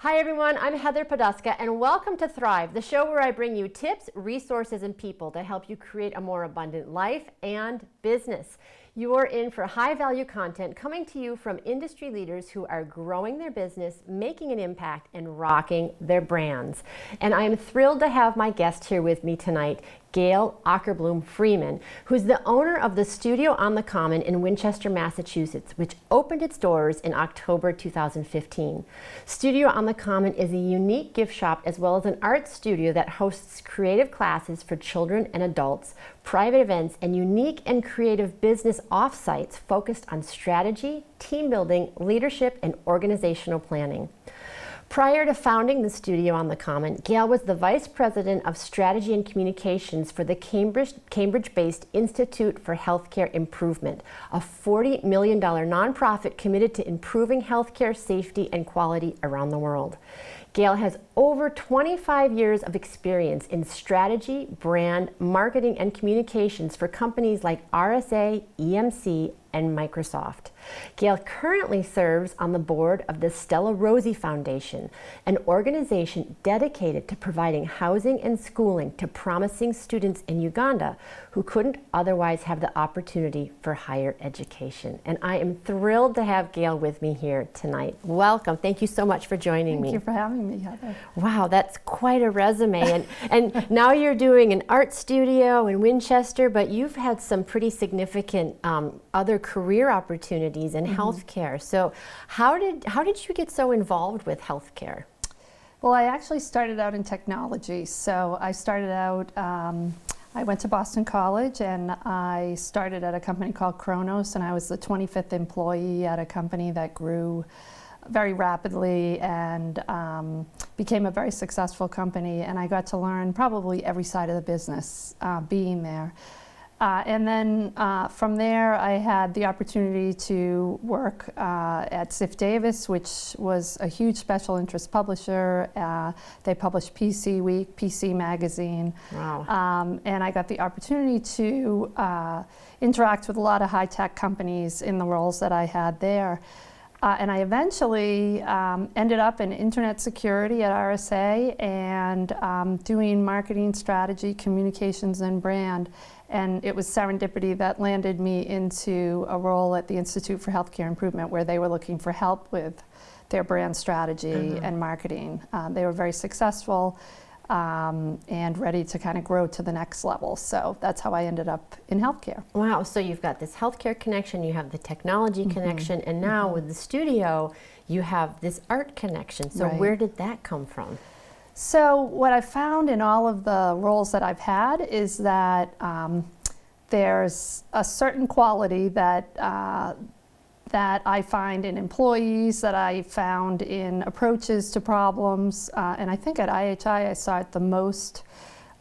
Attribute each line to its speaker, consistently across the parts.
Speaker 1: Hi everyone, I'm Heather Poduska and welcome to Thrive, the show where I bring you tips, resources, and people to help you create a more abundant life and business. You are in for high-value content coming to you from industry leaders who are growing their business, making an impact, and rocking their brands. And I am thrilled to have my guest here with me tonight, Gail Ockerbloom Freeman, who's the owner of the Studio on the Common in Winchester, Massachusetts, which opened its doors in October 2015. Studio on the Common is a unique gift shop as well as an art studio that hosts creative classes for children and adults, private events, and unique and creative business offsites focused on strategy, team building, leadership, and organizational planning. Prior to founding the Studio on the Common, Gail was the Vice President of Strategy and Communications for the Cambridge-based Institute for Healthcare Improvement, a $40 million nonprofit committed to improving healthcare safety and quality around the world. Gail has over 25 years of experience in strategy, brand, marketing, and communications for companies like RSA, EMC, and Microsoft. Gail currently serves on the board of the Stella Rosie Foundation, an organization dedicated to providing housing and schooling to promising students in Uganda who couldn't otherwise have the opportunity for higher education. And I am thrilled to have Gail with me here tonight. Welcome. Thank you so much for joining me.
Speaker 2: Thank you for having me, Heather.
Speaker 1: Wow, that's quite a resume. And now you're doing an art studio in Winchester, but you've had some pretty significant other career opportunities in healthcare. So how did you get so involved with healthcare?
Speaker 2: Well, I actually started out in technology. So I started out, I went to Boston College and I started at a company called Kronos, and I was the 25th employee at a company that grew very rapidly and became a very successful company, and I got to learn probably every side of the business being there. And then from there, I had the opportunity to work at Ziff Davis, which was a huge special interest publisher. They published PC Week, PC Magazine.
Speaker 1: Wow.
Speaker 2: And I got the opportunity to interact with a lot of high-tech companies in the roles that I had there. And I eventually ended up in internet security at RSA and doing marketing strategy, communications, and brand. And it was serendipity that landed me into a role at the Institute for Healthcare Improvement, where they were looking for help with their brand strategy and marketing. They were very successful and ready to kind of grow to the next level. So that's how I ended up in healthcare.
Speaker 1: Wow, so you've got this healthcare connection, you have the technology connection, and now with the studio, you have this art connection. So where did that come from?
Speaker 2: So what I found in all of the roles that I've had is that there's a certain quality that that I find in employees, that I found in approaches to problems, and I think at IHI I saw it the most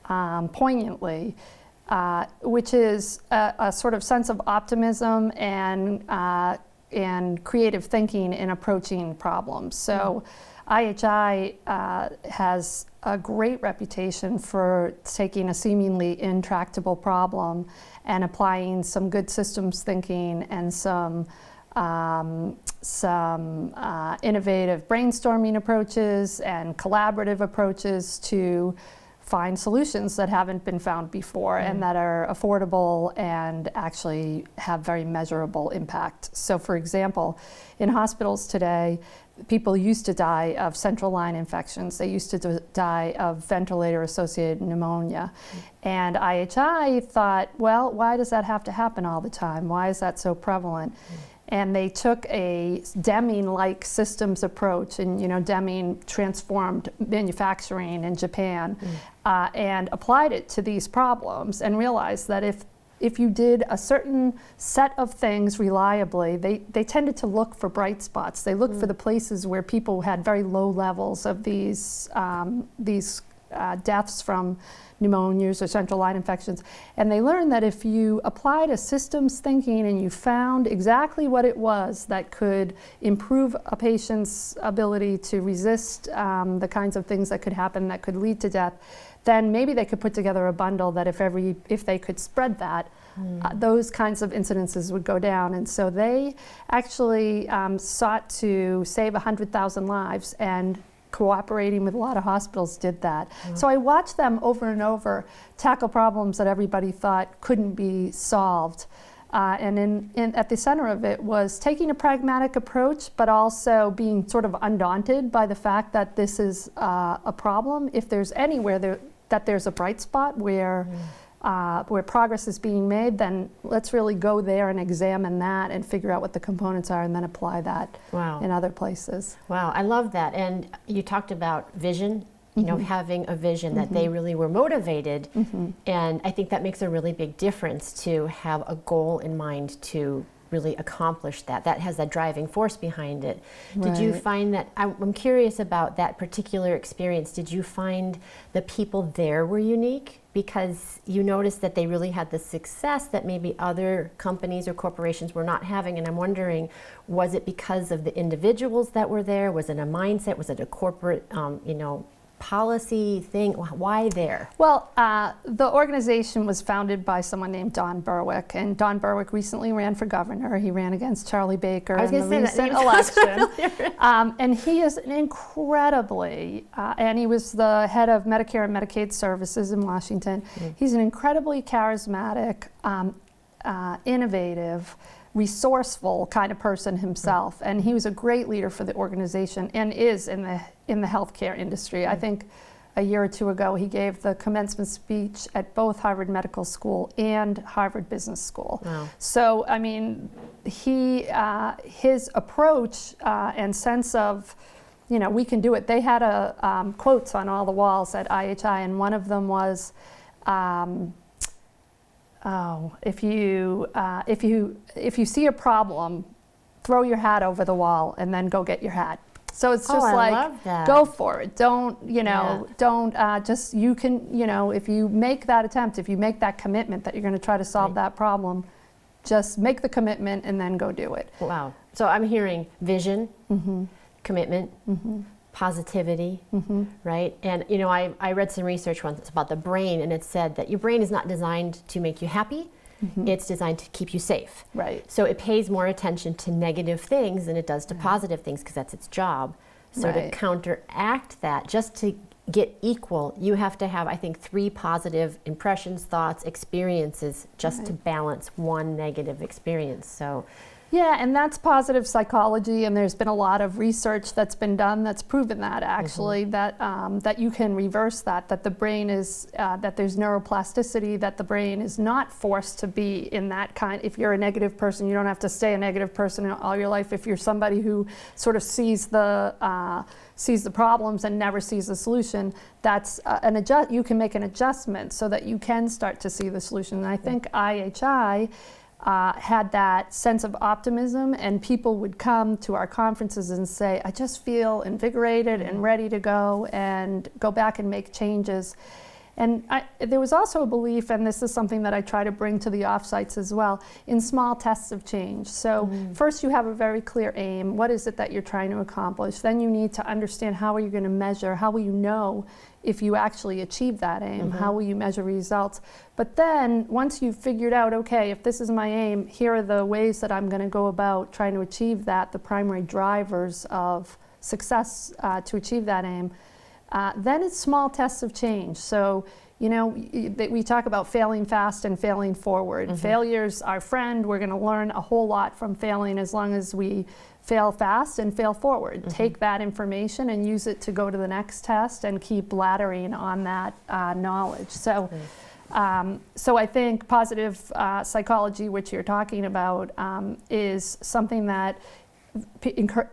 Speaker 2: poignantly, which is a sort of sense of optimism and creative thinking in approaching problems. So IHI has a great reputation for taking a seemingly intractable problem and applying some good systems thinking and some innovative brainstorming approaches and collaborative approaches to find solutions that haven't been found before and that are affordable and actually have very measurable impact. So for example, in hospitals today, people used to die of central line infections. They used to die of ventilator-associated pneumonia. And IHI thought, well, why does that have to happen all the time? Why is that so prevalent? And they took a Deming-like systems approach, and Deming transformed manufacturing in Japan and applied it to these problems and realized that if you did a certain set of things reliably, they tended to look for bright spots. They looked for the places where people had very low levels of these deaths from pneumonias or central line infections. And they learned that if you applied a systems thinking and you found exactly what it was that could improve a patient's ability to resist the kinds of things that could happen that could lead to death, then maybe they could put together a bundle that if they could spread that, those kinds of incidences would go down. And so they actually sought to save 100,000 lives and cooperating with a lot of hospitals did that. So I watched them over and over tackle problems that everybody thought couldn't be solved. And at the center of it was taking a pragmatic approach, but also being sort of undaunted by the fact that this is a problem. If there's anywhere that there's a bright spot where progress is being made, then let's really go there and examine that and figure out what the components are and then apply that in other places.
Speaker 1: Wow, I love that. And you talked about vision. You know, having a vision that they really were motivated. And I think that makes a really big difference to have a goal in mind to really accomplish that. That has that driving force behind it. Did you find that, I'm curious about that particular experience, did you find the people there were unique? Because you noticed that they really had the success that maybe other companies or corporations were not having. And I'm wondering, was it because of the individuals that were there? Was it a mindset? Was it a corporate, policy thing? Why there?
Speaker 2: Well, the organization was founded by someone named Don Berwick, and Don Berwick recently ran for governor. He ran against Charlie Baker in the recent election. And he is an incredibly, and he was the head of Medicare and Medicaid services in Washington. He's an incredibly charismatic, innovative, resourceful kind of person himself, and he was a great leader for the organization and is in the healthcare industry. I think a year or two ago he gave the commencement speech at both Harvard Medical School and Harvard Business School.
Speaker 1: Wow.
Speaker 2: So I mean, his approach and sense of, we can do it. They had quotes on all the walls at IHI, and one of them was, if you see a problem, throw your hat over the wall and then go get your hat. So it's just go for it. Don't, just, you can, if you make that attempt, if you make that commitment that you're going to try to solve that problem, just make the commitment and then go do it.
Speaker 1: Wow. So I'm hearing vision, commitment, positivity, right? And I read some research once about the brain, and it said that your brain is not designed to make you happy, it's designed to keep you safe.
Speaker 2: Right.
Speaker 1: So it pays more attention to negative things than it does to positive things, because that's its job. So to counteract that, just to get equal, you have to have, I think, 3 positive impressions, thoughts, experiences, just to balance one negative experience. So
Speaker 2: yeah, and that's positive psychology, and there's been a lot of research that's been done that's proven that actually, that you can reverse that the brain is, that there's neuroplasticity, that the brain is not forced to be in that kind. If you're a negative person, you don't have to stay a negative person all your life. If you're somebody who sort of sees the problems and never sees the solution, that's you can make an adjustment so that you can start to see the solution. And I think IHI had that sense of optimism, and people would come to our conferences and say, I just feel invigorated and ready to go and go back and make changes. And there was also a belief, and this is something that I try to bring to the offsites as well, in small tests of change. So first you have a very clear aim. What is it that you're trying to accomplish? Then you need to understand, how are you going to measure? How will you know if you actually achieve that aim? How will you measure results? But then once you've figured out, okay, if this is my aim, here are the ways that I'm going to go about trying to achieve that, the primary drivers of success to achieve that aim. Then it's small tests of change. So, we talk about failing fast and failing forward. Failure's our friend. We're going to learn a whole lot from failing as long as we fail fast and fail forward. Take that information and use it to go to the next test and keep laddering on that knowledge. So, so I think positive psychology, which you're talking about, is something that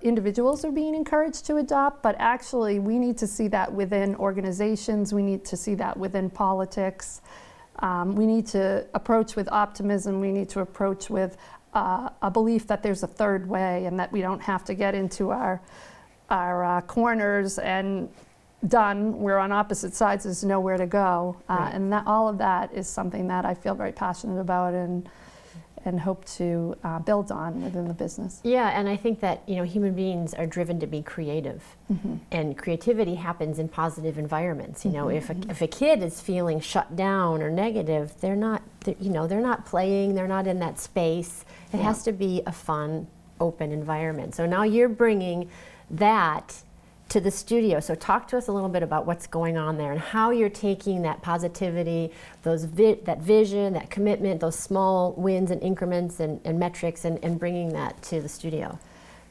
Speaker 2: individuals are being encouraged to adopt, but actually we need to see that within organizations, we need to see that within politics. We need to approach with optimism, we need to approach with a belief that there's a third way and that we don't have to get into our corners and done, we're on opposite sides, there's nowhere to go. And all of that is something that I feel very passionate about and hope to build on within the business.
Speaker 1: Yeah, and I think that human beings are driven to be creative, and creativity happens in positive environments. If a kid is feeling shut down or negative, they're not playing, they're not in that space. It has to be a fun, open environment. So now you're bringing that to the studio. So talk to us a little bit about what's going on there and how you're taking that positivity, that vision, that commitment, those small wins and increments and metrics and bringing that to the studio.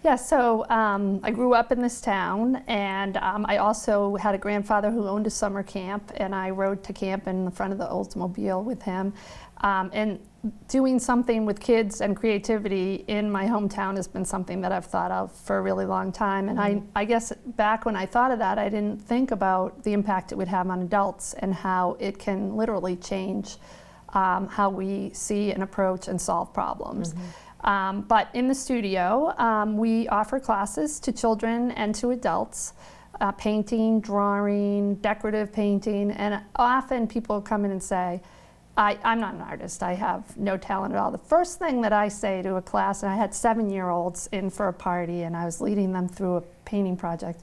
Speaker 2: Yeah, so I grew up in this town, and I also had a grandfather who owned a summer camp, and I rode to camp in the front of the Oldsmobile with him. And doing something with kids and creativity in my hometown has been something that I've thought of for a really long time. And I guess back when I thought of that, I didn't think about the impact it would have on adults and how it can literally change how we see and approach and solve problems. But in the studio, we offer classes to children and to adults, painting, drawing, decorative painting, and often people come in and say, I'm not an artist, I have no talent at all. The first thing that I say to a class, and I had 7-year-olds in for a party and I was leading them through a painting project,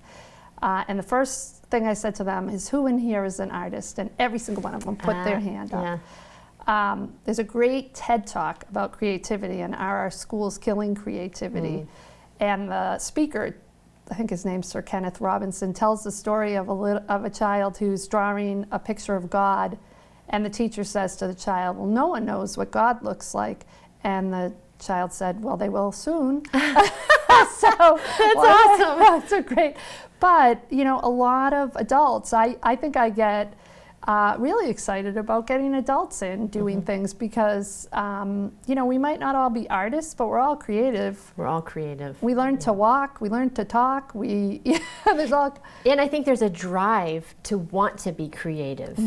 Speaker 2: and the first thing I said to them is, who in here is an artist? And every single one of them put their hand up. There's a great TED Talk about creativity and are our schools killing creativity? And the speaker, I think his name's Sir Kenneth Robinson, tells the story of a child who's drawing a picture of God, and the teacher says to the child, well, no one knows what God looks like. And the child said, well, they will soon. So that's awesome. That's so great. But, you know, a lot of adults, I think I get really excited about getting adults in doing things because, you know, we might not all be artists, but we're all creative.
Speaker 1: We're all creative.
Speaker 2: We learn to walk, we learn to talk, there's all...
Speaker 1: And I think there's a drive to want to be creative.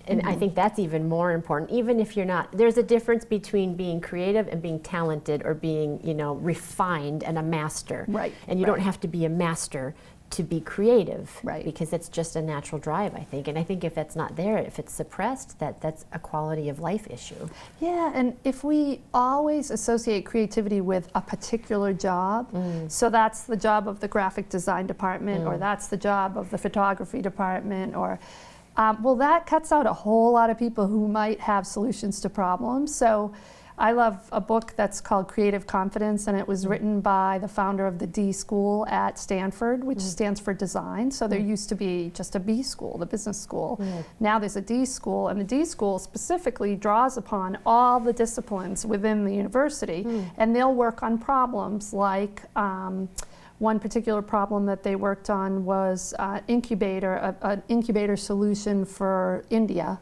Speaker 1: And I think that's even more important, even if you're not. There's a difference between being creative and being talented or being, you know, refined and a master.
Speaker 2: Right.
Speaker 1: And you don't have to be a master to be creative,
Speaker 2: right?
Speaker 1: Because it's just a natural drive, I think. And I think if that's not there, if it's suppressed, that's a quality of life issue.
Speaker 2: Yeah, and if we always associate creativity with a particular job, so that's the job of the graphic design department, or that's the job of the photography department, or well, that cuts out a whole lot of people who might have solutions to problems. So I love a book that's called Creative Confidence, and it was written by the founder of the D School at Stanford, which stands for design. So there used to be just a B school, the business school. Now there's a D school, and the D school specifically draws upon all the disciplines within the university, and they'll work on problems like one particular problem that they worked on was an incubator solution for India,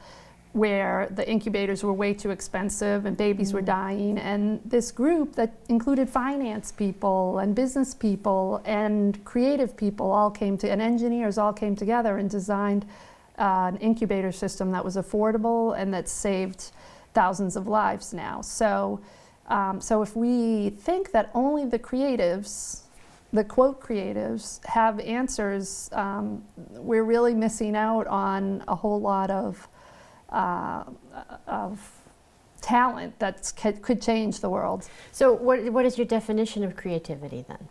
Speaker 2: where the incubators were way too expensive and babies were dying, and this group that included finance people and business people and creative people and engineers all came together and designed an incubator system that was affordable and that saved thousands of lives now. So if we think that only the creatives, the quote creatives, have answers, we're really missing out on a whole lot of talent that could change the world.
Speaker 1: So what is your definition of creativity then?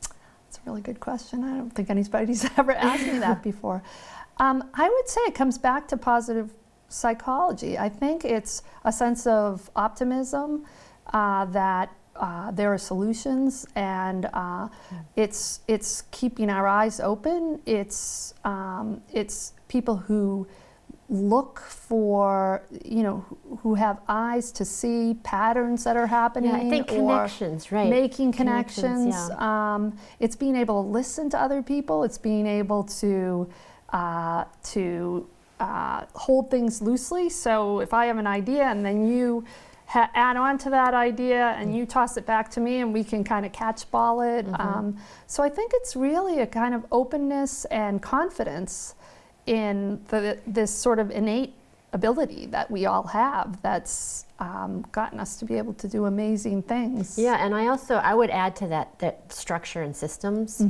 Speaker 2: That's a really good question. I don't think anybody's ever asked me that before. I would say it comes back to positive psychology. I think it's a sense of optimism that there are solutions, and it's keeping our eyes open. It's people who look for, who have eyes to see patterns that are happening.
Speaker 1: Yeah, I think connections, right?
Speaker 2: Making connections.
Speaker 1: Yeah.
Speaker 2: It's being able to listen to other people. It's being able to hold things loosely. So if I have an idea and then you add on to that idea and you toss it back to me and we can kind of catch ball it. So I think it's really a kind of openness and confidence in this sort of innate ability that we all have that's gotten us to be able to do amazing things.
Speaker 1: Yeah, and I would add to that structure and systems,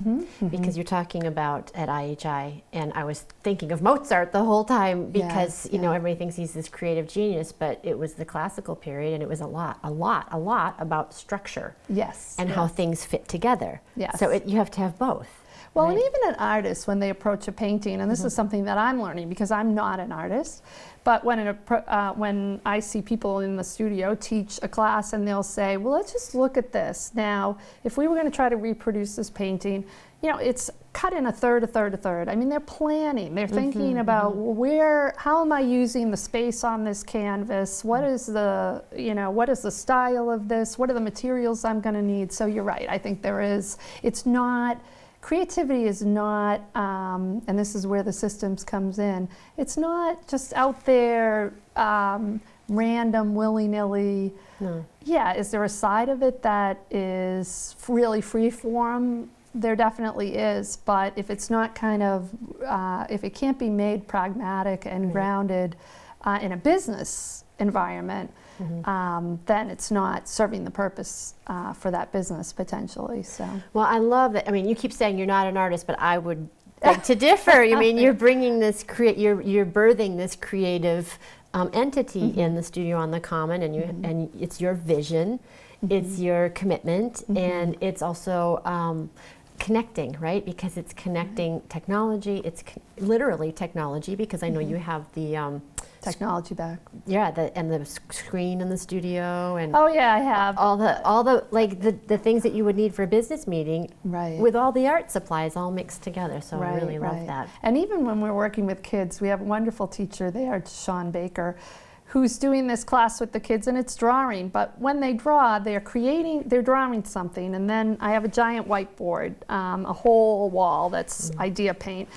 Speaker 1: because you're talking about at IHI, and I was thinking of Mozart the whole time because everybody thinks he's this creative genius, but it was the classical period, and it was a lot about structure.
Speaker 2: Yes.
Speaker 1: And how things fit together.
Speaker 2: Yes.
Speaker 1: So you have to have both.
Speaker 2: Well, and even an artist, when they approach a painting, and this is something that I'm learning because I'm not an artist, but when I see people in the studio teach a class and they'll say, well, let's just look at this. Now, if we were going to try to reproduce this painting, you know, it's cut in a third, a third, a third. I mean, they're planning. They're thinking about how am I using the space on this canvas? What is the, you know, what is the style of this? What are the materials I'm going to need? So you're right. I think it's not, creativity is not, and this is where the systems comes in, it's not just out there random, willy-nilly.
Speaker 1: No.
Speaker 2: Yeah, is there a side of it that is really free form? There definitely is, but if it's not kind of, if it can't be made pragmatic and grounded in a business environment, then it's not serving the purpose for that business potentially. So.
Speaker 1: Well, I love that. I mean, you keep saying you're not an artist, but I would beg to differ. I mean, you're bringing this, you're birthing this creative entity in the studio on the Common, and it's your vision, it's your commitment, and it's also connecting, right? Because it's connecting technology. It's literally technology, because I know you have the
Speaker 2: technology back.
Speaker 1: Yeah, and the screen in the studio, and
Speaker 2: oh yeah, I have
Speaker 1: all the like the things that you would need for a business meeting,
Speaker 2: right?
Speaker 1: With all the art supplies all mixed together. So I really love that.
Speaker 2: And even when we're working with kids, we have a wonderful teacher there, Sean Baker, who's doing this class with the kids, and it's drawing. But when they draw, they're drawing something, and then I have a giant whiteboard, a whole wall that's idea paint.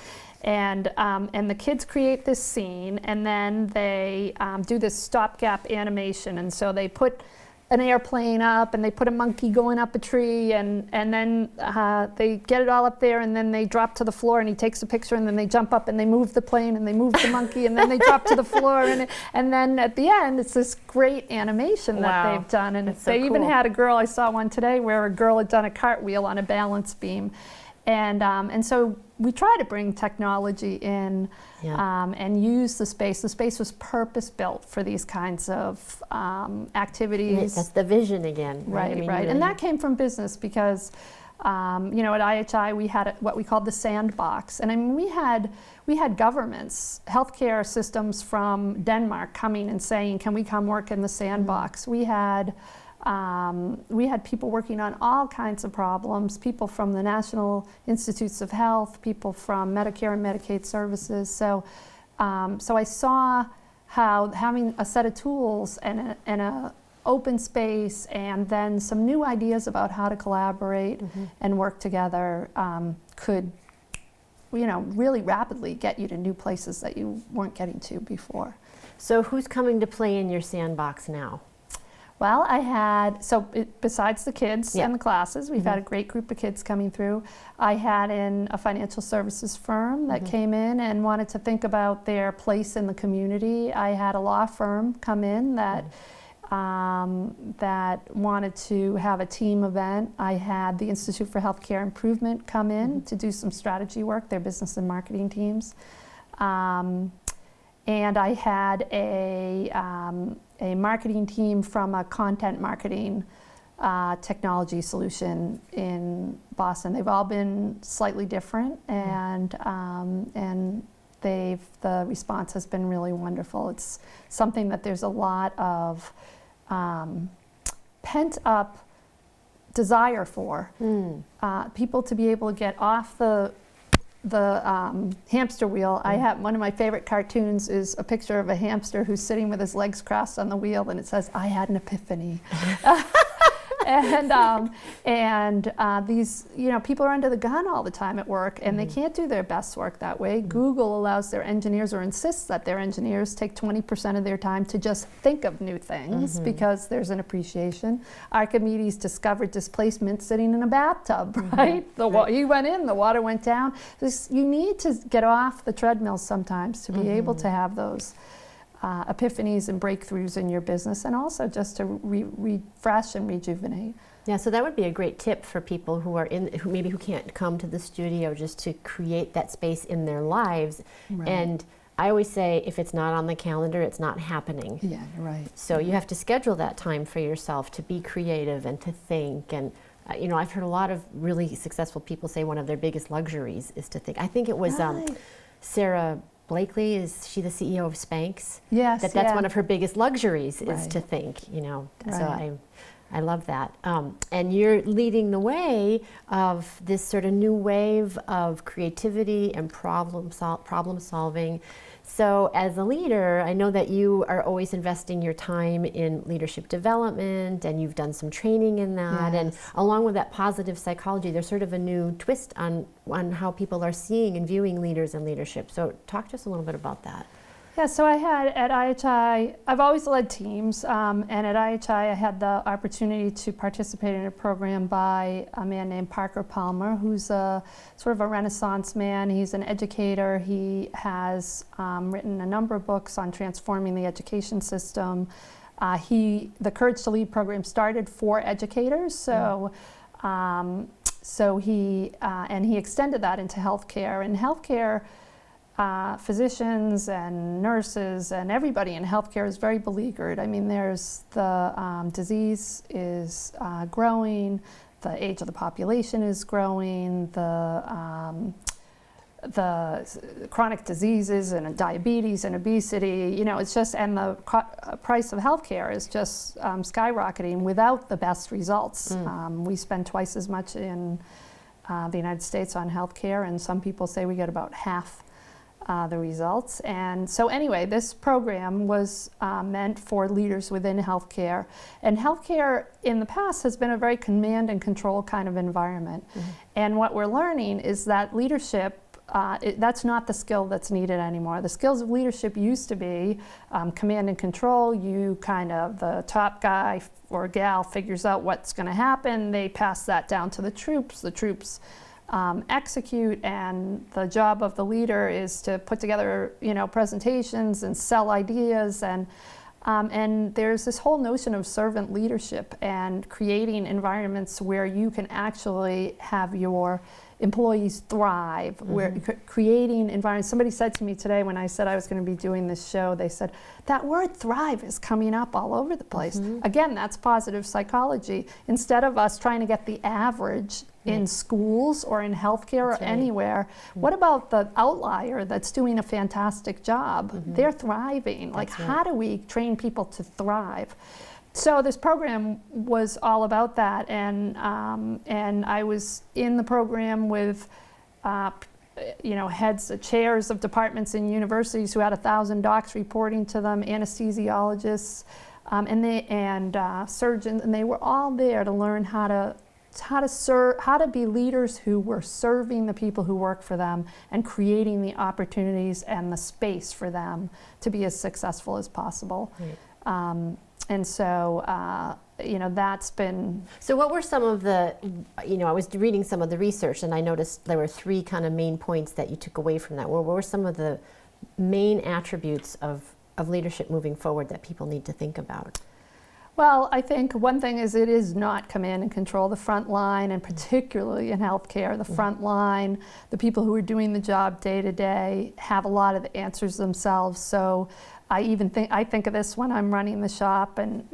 Speaker 2: And the kids create this scene, and then they do this stopgap animation. And so they put an airplane up, and they put a monkey going up a tree, and then they get it all up there, and then they drop to the floor, and he takes a picture, and then they jump up, and they move the plane, and they move the monkey, and then they drop to the floor, and then at the end, it's this great animation that they've done. And they even had a girl, I saw one today, where a girl had done a cartwheel on a balance beam. And so we try to bring technology in and use the space. The space was purpose-built for these kinds of activities.
Speaker 1: That's the vision again.
Speaker 2: Right,
Speaker 1: I mean,
Speaker 2: right. And that came from business because, you know, at IHI we had what we called the Sandbox. And I mean, we had governments, healthcare systems from Denmark coming and saying, can we come work in the Sandbox? We had people working on all kinds of problems, people from the National Institutes of Health, people from Medicare and Medicaid services. So I saw how having a set of tools and a open space, and then some new ideas about how to collaborate and work together could, you know, really rapidly get you to new places that you weren't getting to before.
Speaker 1: So who's coming to play in your Sandbox now?
Speaker 2: Well, besides the kids and the classes, we've had a great group of kids coming through. I had in a financial services firm that came in and wanted to think about their place in the community. I had a law firm come in that wanted to have a team event. I had the Institute for Healthcare Improvement come in to do some strategy work, their business and marketing teams. And I had a marketing team from a content marketing technology solution in Boston. They've all been slightly different, and the response has been really wonderful. It's something that there's a lot of pent up desire for people to be able to get off the hamster wheel. I have one of my favorite cartoons is a picture of a hamster who's sitting with his legs crossed on the wheel, and it says, "I had an epiphany." And these, you know, people are under the gun all the time at work, and they can't do their best work that way. Google allows their engineers, or insists that their engineers take 20% of their time to just think of new things because there's an appreciation. Archimedes discovered displacement sitting in a bathtub, right? He went in, the water went down. You need to get off the treadmill sometimes to be able to have those epiphanies and breakthroughs in your business, and also just to refresh and rejuvenate.
Speaker 1: Yeah, so that would be a great tip for people who who can't come to the studio, just to create that space in their lives.
Speaker 2: Right.
Speaker 1: And I always say, if it's not on the calendar, it's not happening.
Speaker 2: Yeah, you're right.
Speaker 1: So you have to schedule that time for yourself to be creative and to think. And I've heard a lot of really successful people say one of their biggest luxuries is to think. I think it was Sarah Blakely, is she the CEO of Spanx?
Speaker 2: Yes.
Speaker 1: That's one of her biggest luxuries is
Speaker 2: Right.
Speaker 1: to think, So
Speaker 2: Right.
Speaker 1: I love that. And you're leading the way of this sort of new wave of creativity and problem solving. So as a leader, I know that you are always investing your time in leadership development, and you've done some training in that. And
Speaker 2: Yes.
Speaker 1: along with that positive psychology, there's sort of a new twist on how people are seeing and viewing leaders and leadership. So talk to us a little bit about that.
Speaker 2: Yeah, so I had at IHI, I've always led teams, and at IHI I had the opportunity to participate in a program by a man named Parker Palmer, who's a sort of a Renaissance man. He's an educator. He has written a number of books on transforming the education system. The Courage to Lead program started for educators, so he extended that into healthcare. And healthcare, physicians and nurses and everybody in healthcare is very beleaguered. I mean, there's the disease is growing, the age of the population is growing, the chronic diseases and diabetes and obesity, it's just, and the price of healthcare is just skyrocketing without the best results. We spend twice as much in the United States on healthcare, and some people say we get about half the results. And so anyway, this program was meant for leaders within healthcare. And healthcare in the past has been a very command and control kind of environment. And what we're learning is that leadership, that's not the skill that's needed anymore. The skills of leadership used to be command and control. The top guy or gal figures out what's going to happen. They pass that down to the troops. The troops execute, and the job of the leader is to put together, presentations and sell ideas, and there's this whole notion of servant leadership and creating environments where you can actually have your employees thrive, where creating environments. Somebody said to me today when I said I was going to be doing this show, they said, that word thrive is coming up all over the place. Again, that's positive psychology. Instead of us trying to get the average in schools or in healthcare or anywhere, what about the outlier that's doing a fantastic job? They're thriving. How do we train people to thrive? So this program was all about that, and I was in the program with chairs of departments in universities who had 1,000 docs reporting to them, anesthesiologists, and surgeons, and they were all there to learn how to be leaders who were serving the people who work for them and creating the opportunities and the space for them to be as successful as possible. And so, that's been...
Speaker 1: So what were some of the, I was reading some of the research, and I noticed there were 3 kind of main points that you took away from that. What were some of the main attributes of leadership moving forward that people need to think about?
Speaker 2: Well, I think one thing is it is not command and control. The front line, and particularly in healthcare, the front line, the people who are doing the job day to day have a lot of the answers themselves. So I think of this when I'm running the shop, and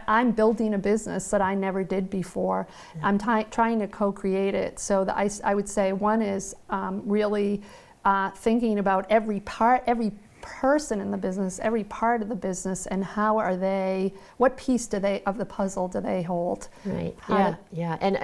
Speaker 2: I'm building a business that I never did before. I'm trying to co-create it. So I would say one is really thinking about every person in the business, every part of the business, and what piece of the puzzle do they hold?
Speaker 1: Right. Yeah. And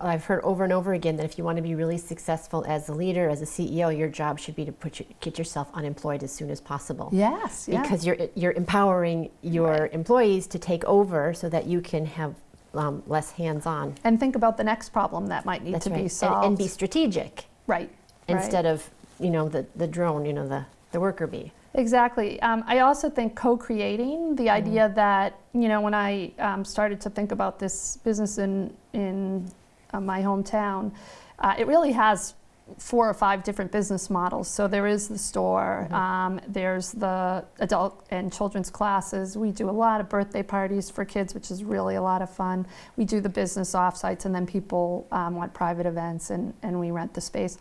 Speaker 1: I've heard over and over again that if you want to be really successful as a leader, as a CEO, your job should be to get yourself unemployed as soon as possible.
Speaker 2: Yes. Yeah.
Speaker 1: Because you're empowering your employees to take over so that you can have less hands-on.
Speaker 2: And think about the next problem that might need to be solved.
Speaker 1: And be strategic.
Speaker 2: Right.
Speaker 1: Instead of the drone, the worker bee.
Speaker 2: Exactly. I also think co-creating, the idea that, when I started to think about this business in my hometown, it really has 4 or 5 different business models. So there is the store, there's the adult and children's classes. We do a lot of birthday parties for kids, which is really a lot of fun. We do the business offsites, and then people want private events, and we rent the space.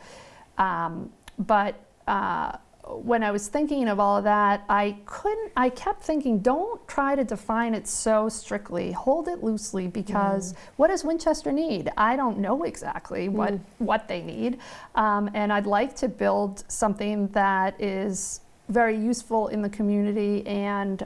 Speaker 2: But when I was thinking of all of that, I kept thinking, don't try to define it so strictly. Hold it loosely, because what does Winchester need? I don't know exactly what they need. And I'd like to build something that is very useful in the community, and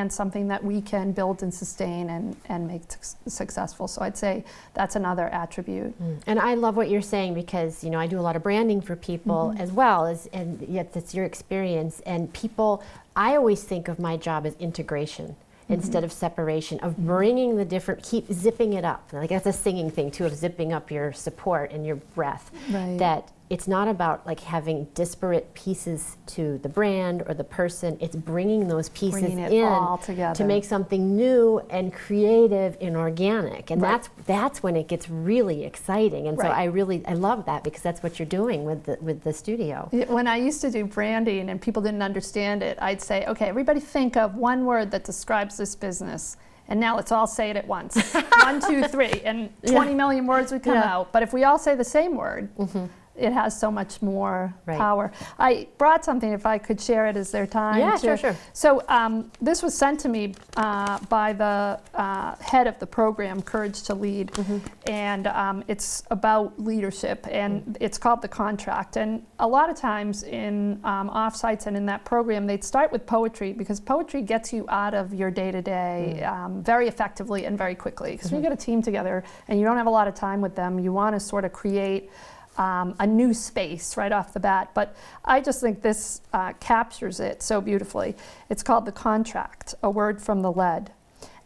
Speaker 2: something that we can build and sustain and make successful. So I'd say that's another attribute.
Speaker 1: And I love what you're saying, because I do a lot of branding for people as well as, and yet that's your experience. And people, I always think of my job as integration instead of separation, of bringing the different, keep zipping it up. Like that's a singing thing too, of zipping up your support and your breath.
Speaker 2: Right.
Speaker 1: That it's not about like having disparate pieces to the brand or the person. It's bringing those pieces in
Speaker 2: all together
Speaker 1: to make something new and creative and organic. And that's when it gets really exciting. And so I love that, because that's what you're doing with the studio.
Speaker 2: When I used to do branding and people didn't understand it, I'd say, okay, everybody think of one word that describes this business. And now let's all say it at once. 1, 2, 3, and 20 million words would come out. But if we all say the same word, it has so much more power. I brought something, if I could share it. Is there time?
Speaker 1: Yeah, sure.
Speaker 2: So this was sent to me by the head of the program, Courage to Lead, and it's about leadership, and it's called The Contract. And a lot of times in offsites and in that program, they'd start with poetry, because poetry gets you out of your day-to-day very effectively and very quickly. Because when you get a team together and you don't have a lot of time with them, you want to sort of create a new space right off the bat. But I just think this captures it so beautifully. It's called The Contract, a word from the lead.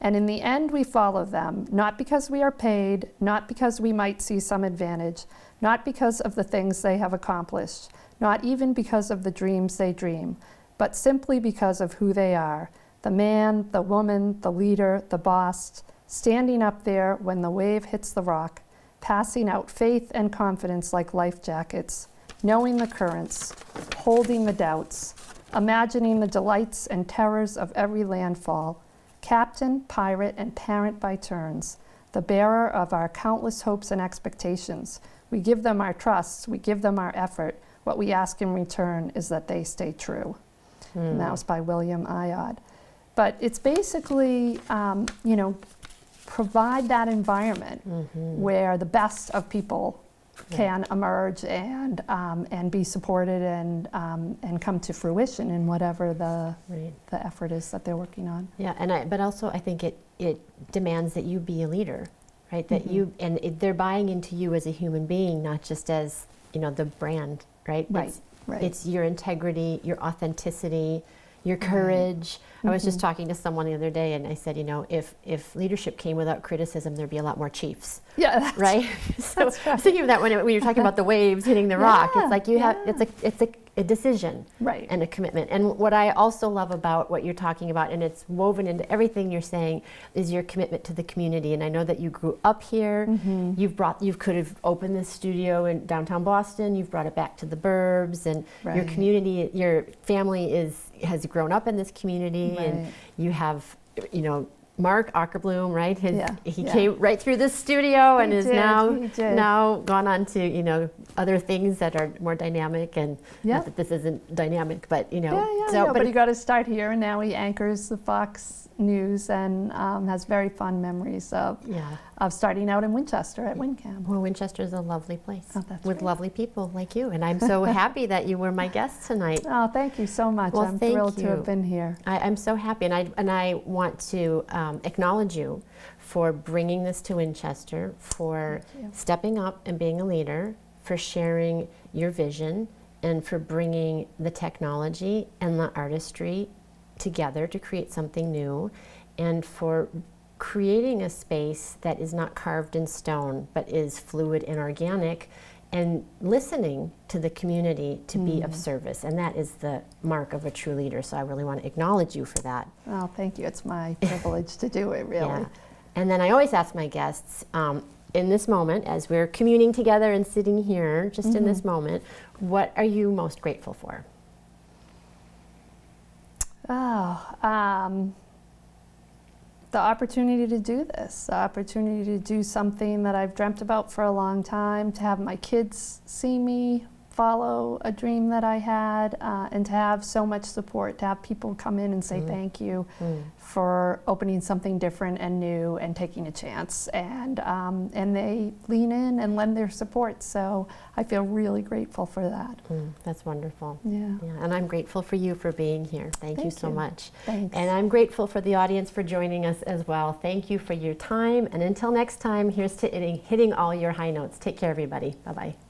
Speaker 2: And in the end we follow them, not because we are paid, not because we might see some advantage, not because of the things they have accomplished, not even because of the dreams they dream, but simply because of who they are, the man, the woman, the leader, the boss, standing up there when the wave hits the rock, passing out faith and confidence like life jackets, knowing the currents, holding the doubts, imagining the delights and terrors of every landfall, captain, pirate, and parent by turns, the bearer of our countless hopes and expectations. We give them our trust, we give them our effort. What we ask in return is that they stay true. And that was by William Ayod. But it's basically, provide that environment where the best of people can emerge and be supported and come to fruition in whatever the effort is that they're working on.
Speaker 1: Yeah, but also I think it demands that you be a leader, right? That they're buying into you as a human being, not just as the brand, right? It's your integrity, your authenticity, your courage. I was just talking to someone the other day, and I said, if leadership came without criticism, there'd be a lot more chiefs.
Speaker 2: Yeah,
Speaker 1: right. So I was thinking of that when you're talking about the waves hitting the rock. It's like it's a decision, and a commitment. And what I also love about what you're talking about, and it's woven into everything you're saying, is your commitment to the community. And I know that you grew up here. You could have opened this studio in downtown Boston. You've brought it back to the burbs, and your community, your family has grown up in this community, and you have, Mark Ockerbloom, right? He came right through this studio and is now gone on to other things that are more dynamic, and not that this isn't dynamic, but
Speaker 2: but he got to start here, and now he anchors the Fox News and has very fond memories of starting out in Winchester at WinCam.
Speaker 1: Well, Winchester is a lovely place with lovely people like you, and I'm so happy that you were my guest tonight.
Speaker 2: Oh, thank you so much.
Speaker 1: Well,
Speaker 2: I'm thrilled to have been here.
Speaker 1: I'm so happy, and I want to acknowledge you for bringing this to Winchester, for stepping up and being a leader, for sharing your vision, and for bringing the technology and the artistry together to create something new, and for creating a space that is not carved in stone but is fluid and organic, and listening to the community to be of service. And that is the mark of a true leader. So I really want to acknowledge you for that.
Speaker 2: Oh, thank you. It's my privilege to do it, really.
Speaker 1: Yeah. And then I always ask my guests, in this moment, as we're communing together and sitting here, just in this moment, what are you most grateful for?
Speaker 2: The opportunity to do this, the opportunity to do something that I've dreamt about for a long time, to have my kids see me follow a dream that I had, and to have so much support, to have people come in and say thank you for opening something different and new and taking a chance, and they lean in and lend their support. So I feel really grateful for that.
Speaker 1: That's wonderful.
Speaker 2: Yeah.
Speaker 1: And I'm grateful for you for being here. Thank you so much.
Speaker 2: Thanks.
Speaker 1: And I'm grateful for the audience for joining us as well. Thank you for your time. And until next time, here's to hitting all your high notes. Take care, everybody. Bye-bye.